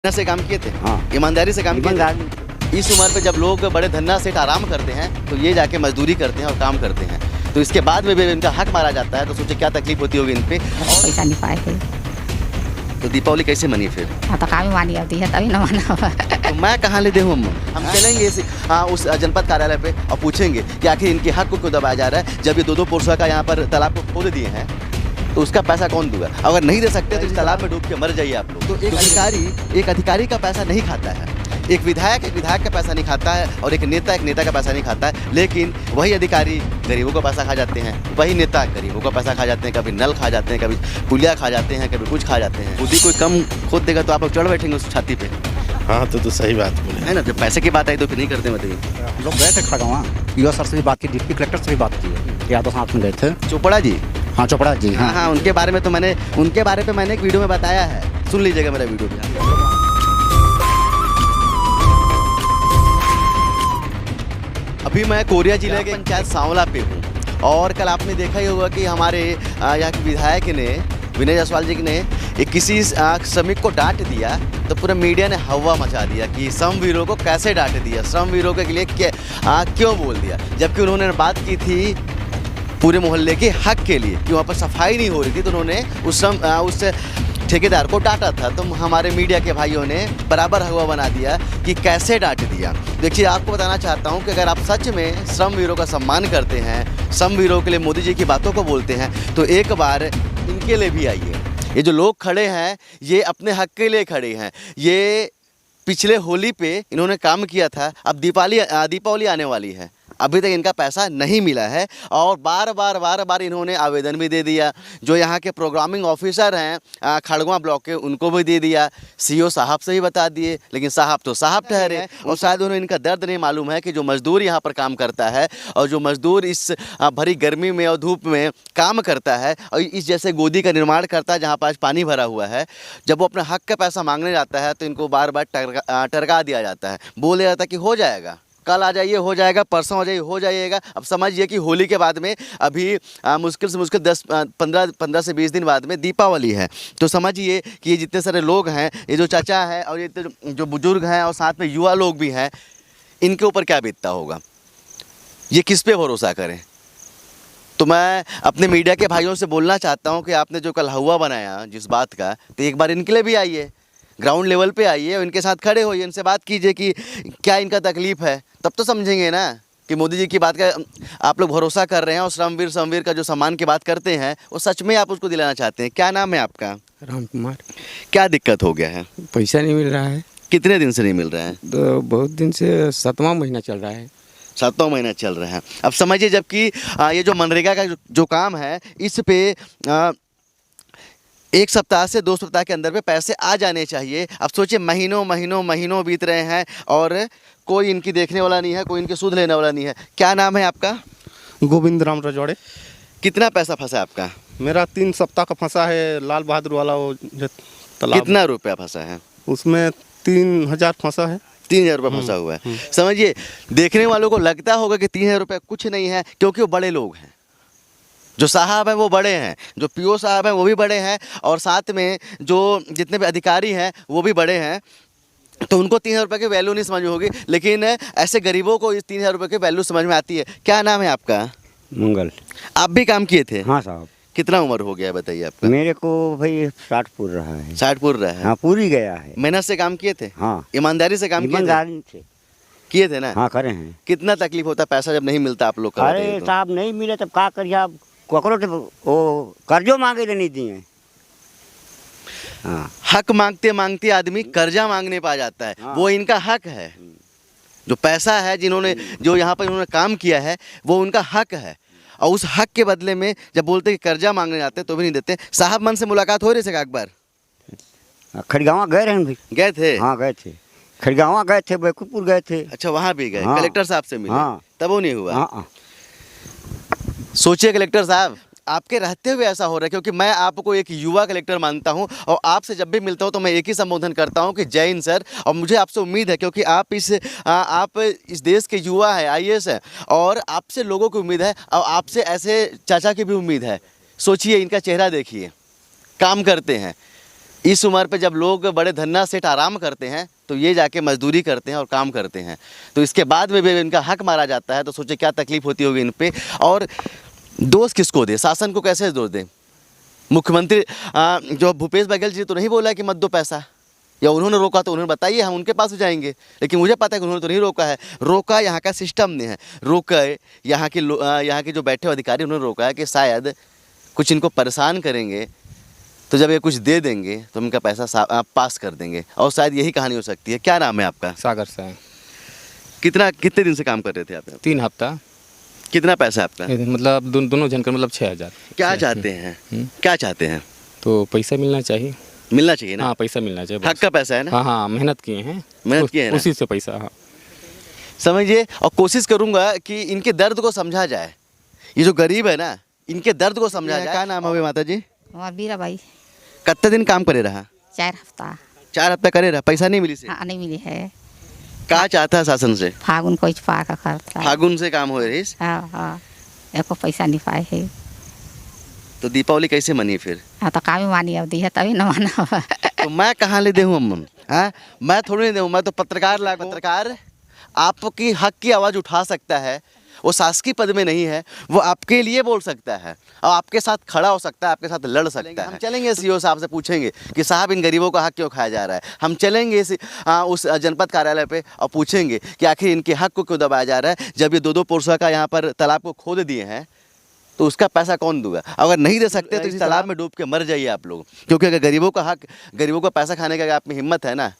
मेहनत से काम किए थे, हाँ। ईमानदारी से काम किए थे। ईमानदारी। इस उम्र पे जब लोग बड़े धन्ना सेठ आराम करते हैं तो ये जाके मजदूरी करते हैं और काम करते हैं, तो इसके बाद में भी इनका हक मारा जाता है, तो सोचे क्या तकलीफ होती होगी इन पे। पैसा नहीं पाए थे तो दीपावली कैसे मनी फिर? हाँ तो कामी मानी होती है तभी ना माना हुआ। तो मैं कहाँ ले दूँ हम चलेंगे उस जनपद कार्यालय पे और पूछेंगे कि आखिर इनके हक को क्यों दबाया जा रहा है, जब ये 2-2 पोरसा का यहाँ पर तालाब को खोद दिए हैं, तो उसका पैसा कौन दूंगा? अगर नहीं दे सकते तो इस तालाब में डूब के मर जाइए आप लोग। तो एक अधिकारी का पैसा नहीं खाता है, एक विधायक का पैसा नहीं खाता है, और एक नेता का पैसा नहीं खाता है, लेकिन वही अधिकारी गरीबों का पैसा खा जाते हैं, वही नेता गरीबों का पैसा खा जाते हैं, कभी नल खा जाते हैं, कभी पुलिया खा जाते हैं, कभी कुछ खा जाते हैं। खुद ही कोई कम खोद देगा तो आप लोग चढ़ बैठेंगे उस छाती पे। हाँ तो सही बात बोले है ना, जब पैसे की बात आई तो फिर नहीं करते बताइए। हम लोग गए थे खड़गवां, ईओ सर से भी बात की, डिप्टी कलेक्टर से भी बात की, या तो साथ में गए थे। चोपड़ा जी? हाँ चोपड़ा जी। हाँ, उनके बारे में एक वीडियो में बताया है, सुन लीजिएगा मेरा वीडियो भी। अभी मैं कोरिया जिले के पंचायत सांवला पे हूँ, और कल आपने देखा ही होगा कि हमारे यहाँ के विधायक ने विनय जायसवाल जी ने किसी श्रमिक को डांट दिया, तो पूरा मीडिया ने हवा मचा दिया कि श्रमवीरों को कैसे डांट दिया, श्रमवीरों के लिए क्यों बोल दिया, जबकि उन्होंने बात की थी पूरे मोहल्ले के हक के लिए कि वहाँ पर सफाई नहीं हो रही थी, तो उन्होंने उस ठेकेदार को डांटा था। तो हमारे मीडिया के भाइयों ने बराबर हवा बना दिया कि कैसे डांट दिया। देखिए, आपको बताना चाहता हूं कि अगर आप सच में श्रमवीरों का सम्मान करते हैं, श्रमवीरों के लिए मोदी जी की बातों को बोलते हैं, तो एक बार इनके लिए भी आइए। ये जो लोग खड़े हैं ये अपने हक के लिए खड़े हैं। ये पिछले होली पे इन्होंने काम किया था, अब दीपावली आने वाली है, अभी तक इनका पैसा नहीं मिला है, और बार बार इन्होंने आवेदन भी दे दिया। जो यहाँ के प्रोग्रामिंग ऑफिसर हैं खड़गवां ब्लॉक के, उनको भी दे दिया, सीओ साहब से भी बता दिए, लेकिन साहब तो साहब ठहरे, और शायद उन्हें इनका दर्द नहीं मालूम है कि जो मजदूर यहाँ पर काम करता है, और जो मजदूर इस भरी गर्मी में और धूप में काम करता है, और इस जैसे गोदी का निर्माण करता है जहाँ पर आज पानी भरा हुआ है, जब वो अपने हक का पैसा मांगने जाता है तो इनको बार बार टरका दिया जाता है, बोला जाता है कि हो जाएगा, कल आ जाइए, हो जाएगा, परसों आ जाइए, हो जाइएगा। अब समझिए कि होली के बाद में अभी मुश्किल से मुश्किल 15 से 20 दिन बाद में दीपावली है, तो समझिए कि ये जितने सारे लोग हैं, ये जो चाचा है और ये जो बुजुर्ग हैं और साथ में युवा लोग भी हैं, इनके ऊपर क्या बीतता होगा, ये किस पे भरोसा करें। तो मैं अपने मीडिया के भाइयों से बोलना चाहता हूँ कि आपने जो कल हवा बनाया जिस बात का, तो एक बार इनके लिए भी आइए, ग्राउंड लेवल पे आइए, इनके साथ खड़े होइए, इनसे बात कीजिए कि क्या इनका तकलीफ़ है, तब तो समझेंगे ना कि मोदी जी की बात का आप लोग भरोसा कर रहे हैं, और श्रमवीर का जो सम्मान की बात करते हैं वो सच में आप उसको दिलाना चाहते हैं। क्या नाम है आपका? राम कुमार। क्या दिक्कत हो गया है? पैसा नहीं मिल रहा है। कितने दिन से नहीं मिल रहा है? तो बहुत दिन से, 7वां महीना चल रहा है। 7वां महीना चल रहा है। अब समझिए, जबकि ये जो मनरेगा का जो काम है, इस पे 1 सप्ताह से 2 सप्ताह के अंदर में पैसे आ जाने चाहिए। अब सोचिए, महीनों बीत रहे हैं और कोई इनकी देखने वाला नहीं है, कोई इनकी सुध लेने वाला नहीं है। क्या नाम है आपका? गोविंद राम रजवाड़े। कितना पैसा फंसा आपका? मेरा 3 सप्ताह का फंसा है, लाल बहादुर वाला वो जो तालाब। कितना रुपया फंसा है? उसमें 3000 फंसा है। 3000 रुपये फंसा हुआ है। समझिए, देखने वालों को लगता होगा कि 3000 रुपये कुछ नहीं है, क्योंकि वो बड़े लोग हैं, जो साहब हैं वो बड़े हैं, जो पीओ साहब हैं वो भी बड़े हैं, और साथ में जो जितने भी अधिकारी हैं वो भी बड़े हैं, तो उनको 3000 रुपये की वैल्यू नहीं समझ में होगी, लेकिन ऐसे गरीबों को इस 3000 रुपये की वैल्यू समझ में आती है। क्या नाम है आपका? मंगल। आप भी काम किए थे? हाँ साहब। कितना उम्र हो गया बताइए आपका? मेरे को भाई 60 पूर रहा है। 60 पूर रहा है? हाँ, पूरी गया है। मेहनत से काम किए थे? हाँ। ईमानदारी से काम किए थे ना? हाँ, करे हैं। कितना तकलीफ होता है पैसा जब नहीं मिलता आप लोग? अरे साहब, नहीं मिले तब क्या करिए आप, ककरो तो वो कर्जो मांगे तो नहीं दिए। हाँ। हक मांगते मांगते आदमी कर्जा मांगने पा जाता है। हाँ। वो इनका हक है, जो पैसा है जो यहाँ पर इन्होंने काम किया है वो उनका हक है, और उस हक के बदले में जब बोलते कि कर्जा मांगने जाते तो भी नहीं देते। साहब मन से मुलाकात हो रही थी एक बार? खड़गावा गए रहे भाई। गए थे? हाँ गए थे, खड़गावा गए थे, बैकुंठपुर गए थे। अच्छा, वहाँ भी गए? हाँ। कलेक्टर साहब से मिले? हाँ। तब वो नहीं हुआ? हाँ। सोचिए कलेक्टर साहब, आपके रहते हुए ऐसा हो रहा है, क्योंकि मैं आपको एक युवा कलेक्टर मानता हूं, और आपसे जब भी मिलता हूं तो मैं एक ही संबोधन करता हूं कि जय हिंद सर। और मुझे आपसे उम्मीद है, क्योंकि आप इस देश के युवा है, आईएएस है, और आपसे लोगों की उम्मीद है, और आपसे ऐसे चाचा की भी उम्मीद है। सोचिए, इनका चेहरा देखिए, काम करते हैं, इस उम्र पे जब लोग बड़े धन्ना सेठ आराम करते हैं तो ये जाके मजदूरी करते हैं और काम करते हैं, तो इसके बाद में भी इनका हक मारा जाता है तो सोचे क्या तकलीफ होती होगी इन पे। और दोष किसको दे, शासन को कैसे दोष दे? मुख्यमंत्री जो भूपेश बघेल जी तो नहीं बोला कि मत दो पैसा, या उन्होंने रोका तो उन्होंने बताइए, हम उनके पास जाएंगे। लेकिन मुझे पता है कि उन्होंने तो नहीं रोका है, रोका यहाँ का सिस्टम ने है, रोका यहाँ के जो बैठे अधिकारी उन्होंने रोका है कि शायद कुछ इनको परेशान करेंगे तो जब ये कुछ दे देंगे तो उनका पैसा पास कर देंगे, और शायद यही कहानी हो सकती है। क्या नाम है आपका? सागर से हैं। कितने दिन से काम कर रहे थे आप यहाँ? 3 हफ्ता। कितना पैसा आपका? मतलब दोनों जन का मतलब 6000। क्या चाहते हैं? क्या चाहते हैं? तो पैसा मिलना चाहिए। मिलना चाहिए ना? हाँ, पैसा मिलना चाहिए। हक का पैसा है ना? हाँ हाँ, मेहनत किए हैं, मेहनत किए हैं ना? उसी से पैसा। हाँ, समझिए, और कोशिश करूंगा कि इनके दर्द को समझा जाए। ये जो गरीब है ना, इनके दर्द को समझा जाए। क्या नाम है माता जी? वहाँ बीरा भाई कितने दिन काम करे रहा? 4 हफ्ता। 4 हफ्ता करे रहा, पैसा नहीं मिली से? हाँ नहीं मिली है। क्या चाहता है शासन से? फागुन को पा का करता है। फागुन से काम हो रही, हाँ हाँ, एको पैसा नहीं पाए है। तो दीपावली कैसे मनी फिर? हाँ तो काम ही मानी अवधि है तभी न माना। तो मैं कहाँ ले दूँ अम्मन? हाँ, मैं थोड़ी नहीं दूँ, मैं तो पत्रकार आपकी हक की आवाज़ उठा सकता है, वो शासकीय पद में नहीं है, वो आपके लिए बोल सकता है और आपके साथ खड़ा हो सकता है, आपके साथ लड़ सकता है। हम चलेंगे सीओ साहब से पूछेंगे कि साहब इन गरीबों का हक क्यों खाया जा रहा है। हम चलेंगे उस जनपद कार्यालय पे और पूछेंगे कि आखिर इनके हक को क्यों दबाया जा रहा है। जब ये 2-2 पुरुषों का यहाँ पर तालाब को खोद दिए हैं तो उसका पैसा कौन दूंगा? अगर नहीं दे सकते तो इस तालाब में डूब के मर जाइए आप लोग, क्योंकि अगर गरीबों का पैसा खाने का अगर आप में हिम्मत है ना,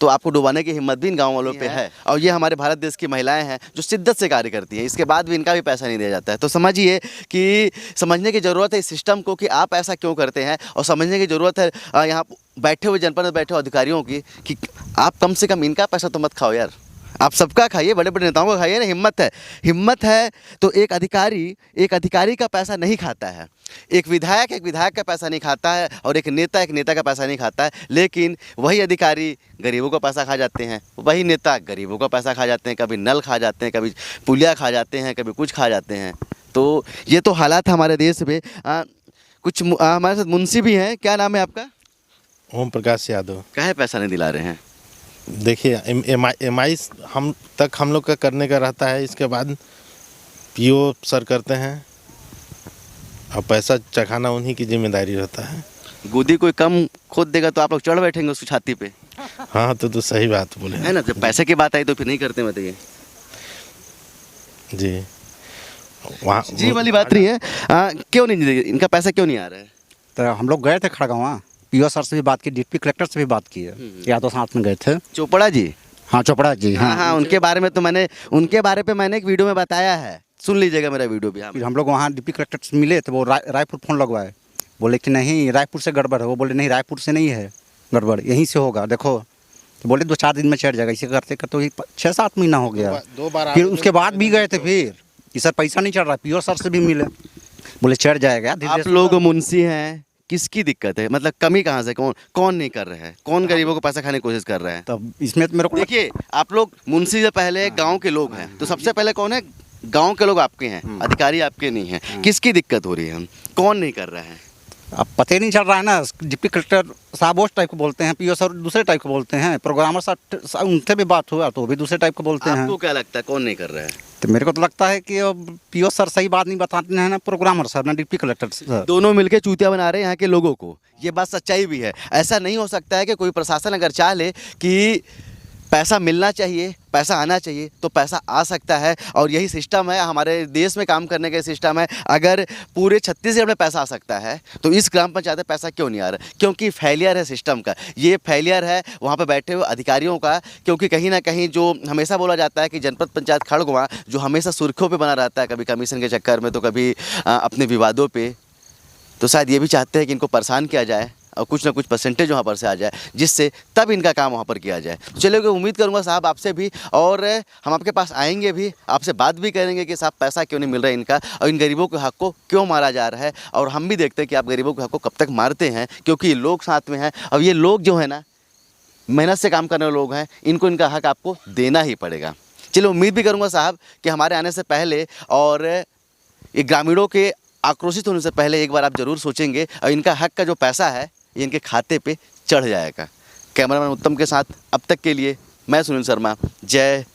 तो आपको डुबाने की हिम्मत भी इन गाँव वालों पे है। और ये हमारे भारत देश की महिलाएं हैं जो शिद्दत से कार्य करती हैं, इसके बाद भी इनका भी पैसा नहीं दिया जाता है। तो समझिए कि समझने की ज़रूरत है इस सिस्टम को कि आप ऐसा क्यों करते हैं, और समझने की ज़रूरत है यहाँ बैठे हुए जनपद में बैठे हुए अधिकारियों की कि आप कम से कम इनका पैसा तो मत खाओ यार, आप सबका खाइए, बड़े बड़े नेताओं का खाइए ना। हिम्मत है तो एक अधिकारी का पैसा नहीं खाता है, एक विधायक का पैसा नहीं खाता है, और एक नेता का पैसा नहीं खाता है। लेकिन वही अधिकारी गरीबों का पैसा खा जाते हैं, वही नेता गरीबों का पैसा खा जाते हैं, कभी नल खा जाते हैं, कभी पुलिया खा जाते हैं, कभी कुछ खा जाते हैं। तो ये तो हालात हमारे देश में। कुछ हमारे साथ मुंशी भी हैं। क्या नाम है आपका? ओम प्रकाश यादव। काहे पैसा नहीं दिला रहे हैं? देखिए एम.आई. हम लोग का करने का रहता है, इसके बाद पीओ सर करते हैं और पैसा चखाना उन्हीं की जिम्मेदारी रहता है। गोदी कोई कम खोद देगा तो आप लोग चढ़ बैठेंगे उसकी छाती पे। हाँ, तो सही बात बोले है ना। जब पैसे की बात आई तो फिर नहीं करते बताइए जी। वहाँ जी वाली बात नहीं है। क्यों नहीं, इनका पैसा क्यों नहीं आ रहा है? तो हम लोग गए थे खड़गांव, पीओ सर से भी बात की, डिप्टी कलेक्टर से भी बात की है, यादव साथ में गए थे। चोपड़ा जी? हाँ, चोपड़ा जी। हाँ, उनके बारे पे मैंने एक वीडियो में बताया है, सुन लीजिएगा मेरा वीडियो भी। फिर हम लोग वहाँ डिप्टी कलेक्टर से मिले तो वो रायपुर फ़ोन लगवाए, बोले कि नहीं रायपुर से गड़बड़ है। वो बोले नहीं रायपुर से नहीं है गड़बड़, यहीं से होगा, देखो। तो बोले 2-4 दिन में चढ़ जाएगा। इसे करते करते 6-7 महीना हो गया। 2 बार फिर उसके बाद भी गए थे फिर कि सर पैसा नहीं चढ़ रहा, पीओ सर से भी मिले, बोले चढ़ जाएगा। आप लोग मुंशी हैं, किसकी दिक्कत है? मतलब कमी कहाँ से? कौन नहीं कर रहा है? कौन गरीबों को पैसा खाने की कोशिश कर रहा है? तब इसमें तो मेरे को देखिए, आप लोग मुंशी से पहले गांव के लोग हैं, तो सबसे पहले कौन है? गांव के लोग आपके हैं, अधिकारी आपके नहीं हैं। किसकी दिक्कत हो रही है? कौन नहीं कर रहा है? अब पता ही नहीं चल रहा है ना। डिप्टी कलेक्टर साहब उस टाइप को बोलते हैं, पीओ सर दूसरे टाइप को बोलते हैं, प्रोग्रामर साहब उनसे भी बात हुआ तो वो भी दूसरे टाइप को बोलते हैं। आपको क्या लगता है कौन नहीं कर रहा है? तो मेरे को तो लगता है कि अब पीओ सर सही बात नहीं बताते हैं ना, प्रोग्रामर सर ना डिप्टी कलेक्टर सर, दोनों मिलके चूतिया बना रहे हैं यहाँ के लोगों को। ये बात सच्चाई भी है। ऐसा नहीं हो सकता है कि कोई प्रशासन अगर चाह ले कि पैसा मिलना चाहिए, पैसा आना चाहिए, तो पैसा आ सकता है। और यही सिस्टम है हमारे देश में, काम करने का सिस्टम है। अगर पूरे छत्तीसगढ़ में पैसा आ सकता है तो इस ग्राम पंचायत में पैसा क्यों नहीं आ रहा? क्योंकि फेलियर है सिस्टम का, ये फेलियर है वहाँ पे बैठे हुए अधिकारियों का। क्योंकि कहीं ना कहीं जो हमेशा बोला जाता है कि जनपद पंचायत खड़गवां जो हमेशा सुर्खियों पर बना रहता है, कभी कमीशन के चक्कर में तो कभी अपने विवादों पर, तो शायद ये भी चाहते हैं कि इनको परेशान किया जाए और कुछ ना कुछ परसेंटेज वहाँ पर से आ जाए, जिससे तब इनका काम वहाँ पर किया जाए। चलिए, उम्मीद करूँगा साहब आपसे भी, और हम आपके पास आएंगे भी, आपसे बात भी करेंगे कि साहब पैसा क्यों नहीं मिल रहा है इनका, और इन गरीबों के हक को क्यों मारा जा रहा है। और हम भी देखते हैं कि आप गरीबों के हक को कब तक मारते हैं, क्योंकि ये लोग साथ में हैं। और ये लोग जो है ना, मेहनत से काम करने वाले लोग हैं, इनको इनका हक आपको देना ही पड़ेगा। चलिए, उम्मीद भी करूँगा साहब कि हमारे आने से पहले और ये ग्रामीणों के आक्रोशित होने से पहले एक बार आप ज़रूर सोचेंगे और इनका हक का जो पैसा है ये इनके खाते पे चढ़ जाएगा। कैमरामैन उत्तम के साथ अब तक के लिए मैं सुनील शर्मा। जय